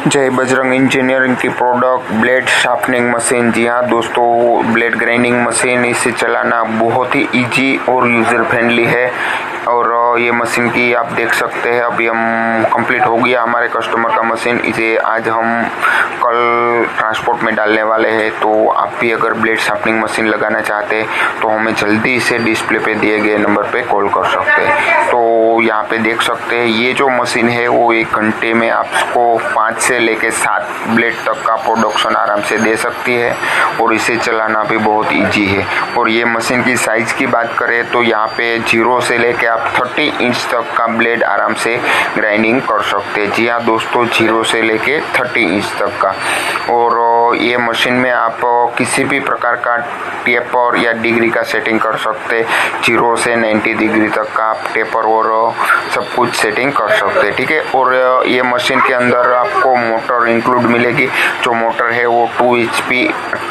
जय बजरंग इंजीनियरिंग की product blade sharpening machine. जी हाँ दोस्तों, ब्लेड ग्राइंडिंग मशीन, इसे चलाना बहुत ही इजी और यूज़र फ्रेंडली है। और ये मशीन की आप देख सकते हैं, अभी हम कंप्लीट हो गया हमारे कस्टमर का मशीन। इसे आज हम कल ट्रांसपोर्ट में डालने वाले हैं। तो आप भी अगर ब्लेड शार्पनिंग मशीन लगाना चाहते हैं तो हमें जल्दी से डिस्प्ले पे दिए गए नंबर पे कॉल कर सकते हैं। तो यहाँ पे देख सकते हैं, ये जो मशीन है वो 1 घंटे में आपको 5 से लेके 7 ब्लेड तक का प्रोडक्शन आराम से दे सकती है। और इसे चलाना भी बहुत इजी है। और ये मशीन की साइज़ की बात करें तो यहाँ पे 0 से लेके आप 30 इंच तक का ब्लेड आराम से ग्राइंडिंग कर सकते हैं। जी हाँ दोस्तों, 0 से लेके 30 इंच तक का। और ये मशीन में आप किसी भी प्रकार का टेपर या डिग्री का सेटिंग कर सकते हैं। 0 से 90 डिग्री तक का आप टेपर और सब कुछ सेटिंग कर सकते हैं, ठीक है। और ये मशीन के अंदर आपको मोटर इंक्लूड मिलेगी। जो मोटर है वो 2 HP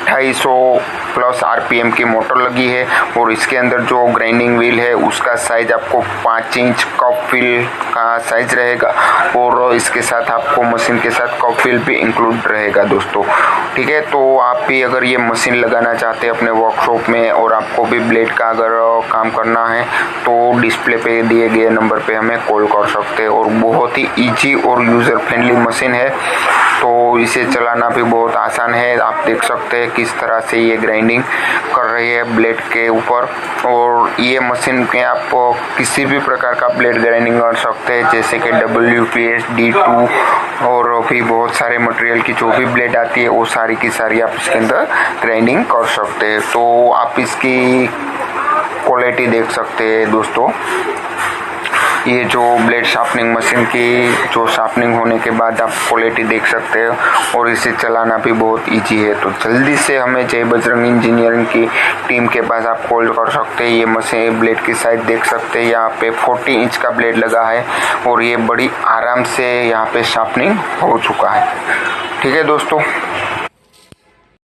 2800 प्लस RPM की मोटर लगी है। और इसके अंदर जो ग्राइंडिंग व्हील है उसका साइज आपको 5 इंच कप व्हील का साइज रहेगा। और इसके साथ आपको मशीन के साथ कप व्हील भी इंक्लूड रहेगा दोस्तों, ठीक है। तो आप भी अगर ये मशीन लगाना चाहते हैं अपने वर्कशॉप में और आपको भी ब्लेड का अगर काम करना है तो डिस्प्ले पे दिए गए नंबर पे हमें कॉल कर सकते हैं। और बहुत ही इजी और यूज़र फ्रेंडली मशीन है, तो इसे चलाना भी बहुत आसान है। आप देख सकते हैं किस तरह से ये ग्राइंडिंग कर रही है ब्लेड के ऊपर। और ये मशीन में आप किसी भी प्रकार का ब्लेड ग्राइंडिंग कर सकते हैं, जैसे कि WPS D2 और भी बहुत सारे मटेरियल की जो भी ब्लेड आती है वो सारी की सारी आप इसके अंदर ग्राइंडिंग कर सकते हैं। तो आप इसकी क्वालिटी देख सकते हैं दोस्तों। ये जो ब्लेड शार्पनिंग मशीन की जो शार्पनिंग होने के बाद आप क्वालिटी देख सकते हो। और इसे चलाना भी बहुत इजी है। तो जल्दी से हमें जय बजरंग इंजीनियरिंग की टीम के पास आप कॉल कर सकते हैं। ये मशीन ब्लेड की साइज देख सकते हैं, यहाँ पे 40 इंच का ब्लेड लगा है और ये बड़ी आराम से यहाँ पे शार्पनिंग हो चुका है, ठीक है दोस्तों।